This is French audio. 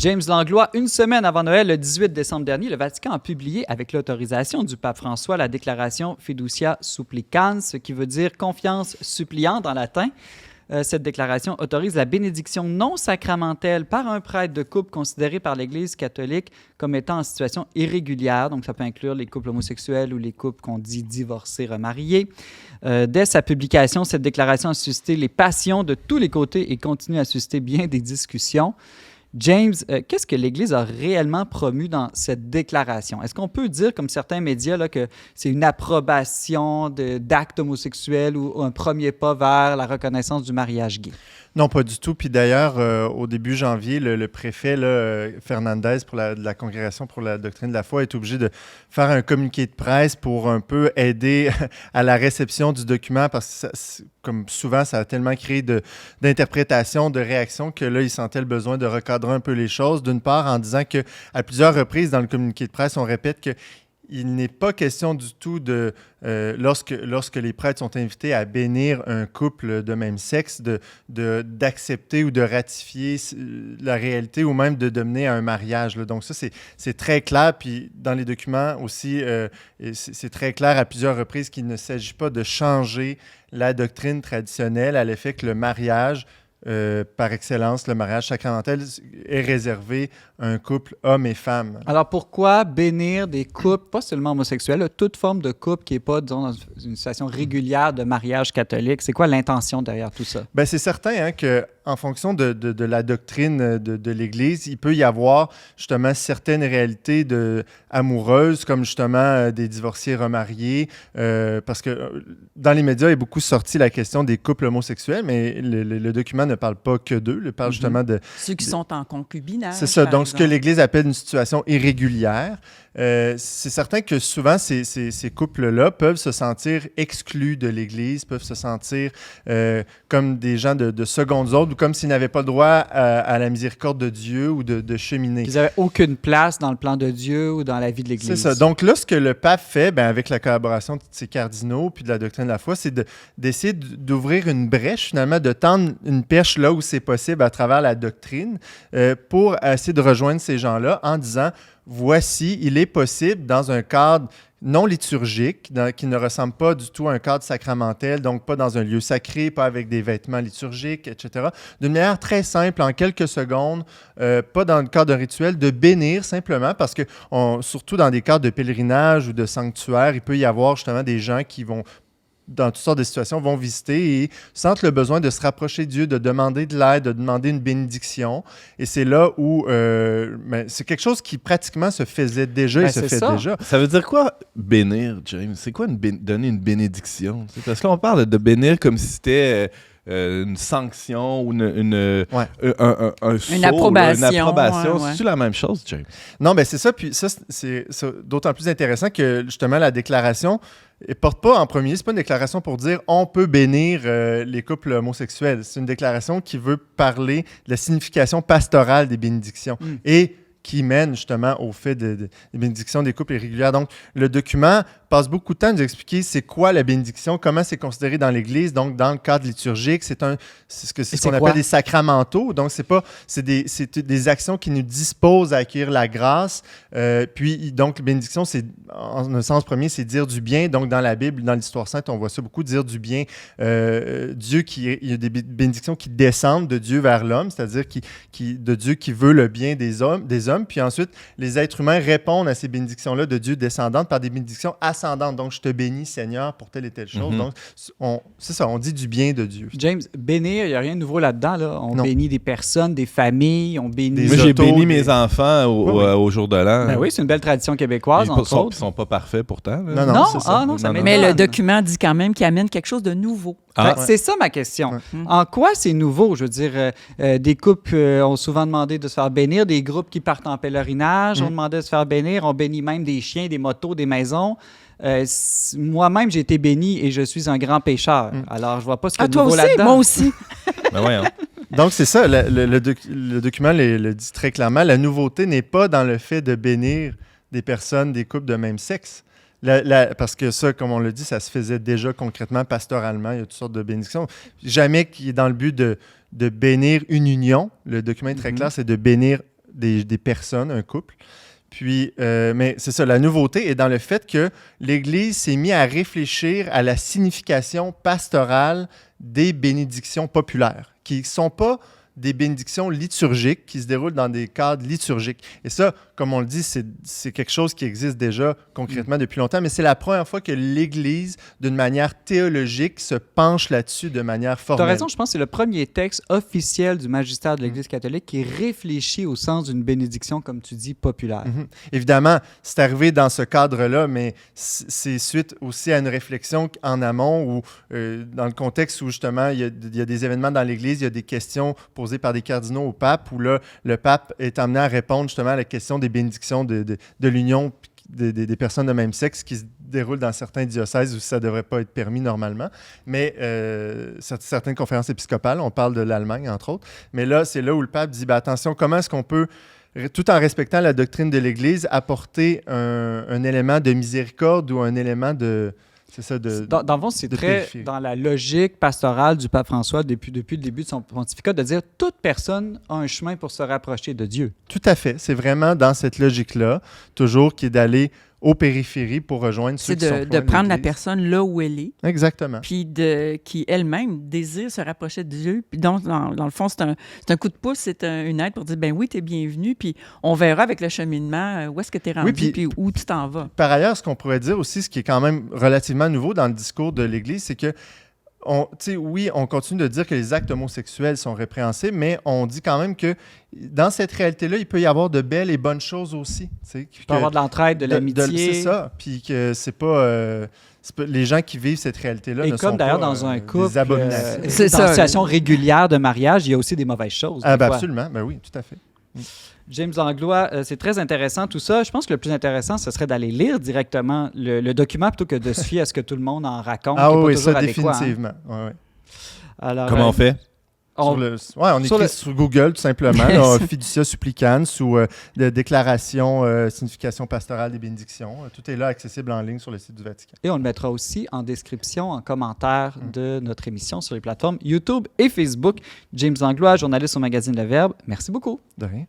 James Langlois, une semaine avant Noël, le 18 décembre dernier, le Vatican a publié, avec l'autorisation du pape François, la déclaration Fiducia Supplicans, ce qui veut dire confiance suppliante en latin. Cette déclaration autorise la bénédiction non sacramentelle par un prêtre de couple considéré par l'Église catholique comme étant en situation irrégulière. Donc, ça peut inclure les couples homosexuels ou les couples qu'on dit divorcés, remariés. Dès sa publication, cette déclaration a suscité les passions de tous les côtés et continue à susciter bien des discussions. James, qu'est-ce que l'Église a réellement promu dans cette déclaration? Est-ce qu'on peut dire, comme certains médias, là, que c'est une approbation d'actes homosexuels ou un premier pas vers la reconnaissance du mariage gay? Non, pas du tout. Puis d'ailleurs, au début janvier, le préfet là, Fernandez de la Congrégation pour la doctrine de la foi est obligé de faire un communiqué de presse pour un peu aider à la réception du document parce que, comme souvent, ça a tellement créé d'interprétations, de réactions que là, il sentait le besoin de recadrer un peu les choses. D'une part, en disant qu'à plusieurs reprises dans le communiqué de presse, on répète que il n'est pas question du tout de, lorsque les prêtres sont invités à bénir un couple de même sexe, d'accepter ou de ratifier la réalité ou même de mener à un mariage. Là. Donc ça, c'est très clair. Puis dans les documents aussi, c'est très clair à plusieurs reprises qu'il ne s'agit pas de changer la doctrine traditionnelle à l'effet que le mariage, par excellence, le mariage sacramentel est réservé à un couple homme et femme. Alors pourquoi bénir des couples, pas seulement homosexuels, toute forme de couple qui n'est pas, disons, dans une situation régulière de mariage catholique? C'est quoi l'intention derrière tout ça? Bien, c'est certain qu'en fonction de la doctrine de l'Église, il peut y avoir justement certaines réalités amoureuses, comme justement des divorcés remariés, parce que dans les médias, il est beaucoup sorti la question des couples homosexuels, mais le document ne parle pas que d'eux, il parle justement de... Ceux qui sont en concubinage. C'est ça, donc ce que l'Église appelle une situation irrégulière. C'est certain que souvent, ces couples-là peuvent se sentir exclus de l'Église, peuvent se sentir comme des gens de seconde ordre ou comme s'ils n'avaient pas le droit à la miséricorde de Dieu ou de cheminer. Ils n'avaient aucune place dans le plan de Dieu ou dans la vie de l'Église. C'est ça. Donc là, ce que le pape fait, avec la collaboration de ses cardinaux puis de la doctrine de la foi, c'est d'essayer d'ouvrir une brèche, finalement, de tendre une perche là où c'est possible à travers la doctrine pour essayer de rejoindre ces gens-là en disant, voici, il est possible dans un cadre non liturgique, qui ne ressemble pas du tout à un cadre sacramentel, donc pas dans un lieu sacré, pas avec des vêtements liturgiques, etc. D'une manière très simple, en quelques secondes, pas dans le cadre d'un rituel, de bénir simplement, parce que surtout dans des cadres de pèlerinage ou de sanctuaire, il peut y avoir justement des gens qui vont dans toutes sortes de situations, vont visiter et sentent le besoin de se rapprocher de Dieu, de demander de l'aide, de demander une bénédiction. Et c'est là où c'est quelque chose qui pratiquement se faisait déjà et se fait déjà. Ça veut dire quoi, bénir, James? C'est quoi donner une bénédiction? Parce que là, on parle de bénir comme si c'était... une sanction ou un saut, une approbation. Ouais. C'est-tu la même chose, James? Non, c'est ça. Puis ça, c'est d'autant plus intéressant que justement la déclaration ne porte pas en premier. C'est pas une déclaration pour dire on peut bénir les couples homosexuels. C'est une déclaration qui veut parler de la signification pastorale des bénédictions. Et qui mène justement au fait des bénédictions des couples irréguliers. Donc, le document passe beaucoup de temps à nous expliquer c'est quoi la bénédiction, comment c'est considéré dans l'Église, donc dans le cadre liturgique, c'est ce qu'on appelle des sacramentaux. Donc, c'est des actions qui nous disposent à accueillir la grâce. Puis, donc, bénédiction, c'est, en un sens premier, c'est dire du bien. Donc, dans la Bible, dans l'histoire sainte, on voit ça beaucoup, dire du bien. Dieu il y a des bénédictions qui descendent de Dieu vers l'homme, c'est-à-dire de Dieu qui veut le bien des hommes. Puis ensuite, les êtres humains répondent à ces bénédictions-là de Dieu descendantes par des bénédictions ascendantes. Donc, je te bénis, Seigneur, pour telle et telle chose. Donc, c'est ça, on dit du bien de Dieu. James, bénir, il n'y a rien de nouveau là-dedans. Là. On bénit des personnes, des familles, on bénit... Moi, j'ai béni mes enfants au jour de l'an. Ben oui, c'est une belle tradition québécoise, entre autres. Ils ne sont pas parfaits pourtant. Là. Non, c'est ça. Mais le document dit quand même qu'il amène quelque chose de nouveau. C'est ça ma question. En quoi c'est nouveau? Je veux dire, des couples ont souvent demandé de se faire bénir, des groupes qui partent en pèlerinage ont demandé de se faire bénir, on bénit même des chiens, des motos, des maisons. Moi-même, j'ai été béni et je suis un grand pécheur. Alors, je vois pas ce qu'il y a de nouveau là-dedans. Moi aussi. Ben ouais, Donc, c'est ça, le document le dit très clairement. La nouveauté n'est pas dans le fait de bénir des personnes, des couples de même sexe. Parce que ça, comme on l'a dit, ça se faisait déjà concrètement, pastoralement. Il y a toutes sortes de bénédictions. Jamais qu'il est dans le but de bénir une union. Le document est très clair, c'est de bénir des personnes, un couple. Puis, mais c'est ça, la nouveauté est dans le fait que l'Église s'est mise à réfléchir à la signification pastorale des bénédictions populaires, qui ne sont pas des bénédictions liturgiques qui se déroulent dans des cadres liturgiques. Et ça, comme on le dit, c'est quelque chose qui existe déjà concrètement depuis longtemps, mais c'est la première fois que l'Église, d'une manière théologique, se penche là-dessus de manière formelle. Tu as raison, je pense que c'est le premier texte officiel du magistère de l'Église catholique qui réfléchit au sens d'une bénédiction, comme tu dis, populaire. Évidemment, c'est arrivé dans ce cadre-là, mais c'est suite aussi à une réflexion en amont ou dans le contexte où justement il y a des événements dans l'Église, il y a des questions posées par des cardinaux au pape, où là, le pape est amené à répondre justement à la question des bénédictions de l'union des personnes de même sexe qui se déroulent dans certains diocèses où ça ne devrait pas être permis normalement. Mais certaines conférences épiscopales, on parle de l'Allemagne entre autres, mais là, c'est là où le pape dit attention, comment est-ce qu'on peut, tout en respectant la doctrine de l'Église, apporter un élément de miséricorde ou un élément de... C'est ça, dans le fond, c'est très dans la logique pastorale du pape François depuis le début de son pontificat de dire toute personne a un chemin pour se rapprocher de Dieu. Tout à fait. C'est vraiment dans cette logique-là, toujours, qui est d'aller aux périphéries pour rejoindre ceux qui sont loin de prendre la l'Église. personne là où elle est. Exactement. Puis qui elle-même désire se rapprocher de Dieu. Puis donc, dans le fond, c'est un coup de pouce, c'est une aide pour dire, ben oui, tu es bienvenu, puis on verra avec le cheminement où est-ce que tu es rendu, puis où tu t'en vas. Par ailleurs, ce qu'on pourrait dire aussi, ce qui est quand même relativement nouveau dans le discours de l'Église, c'est que oui, on continue de dire que les actes homosexuels sont répréhensibles, mais on dit quand même que dans cette réalité-là, il peut y avoir de belles et bonnes choses aussi. Il peut y avoir de l'entraide, de l'amitié. C'est ça. Puis que c'est pas les gens qui vivent cette réalité-là et ne comme sont d'ailleurs pas dans un couple, des abominations. C'est dans une situation régulière de mariage, il y a aussi des mauvaises choses. Absolument. Ben oui, tout à fait. James Langlois, c'est très intéressant tout ça. Je pense que le plus intéressant, ce serait d'aller lire directement le document plutôt que de se fier à ce que tout le monde en raconte. Ah oui, ça adéquat, définitivement. Hein. Ouais. Alors, comment on fait? On écrit sur Google, tout simplement, là, Fiducia Supplicans ou déclaration, signification pastorale des bénédictions. Tout est là, accessible en ligne sur le site du Vatican. Et on le mettra aussi en description, en commentaire de notre émission sur les plateformes YouTube et Facebook. James Langlois, journaliste au magazine Le Verbe, merci beaucoup. De rien.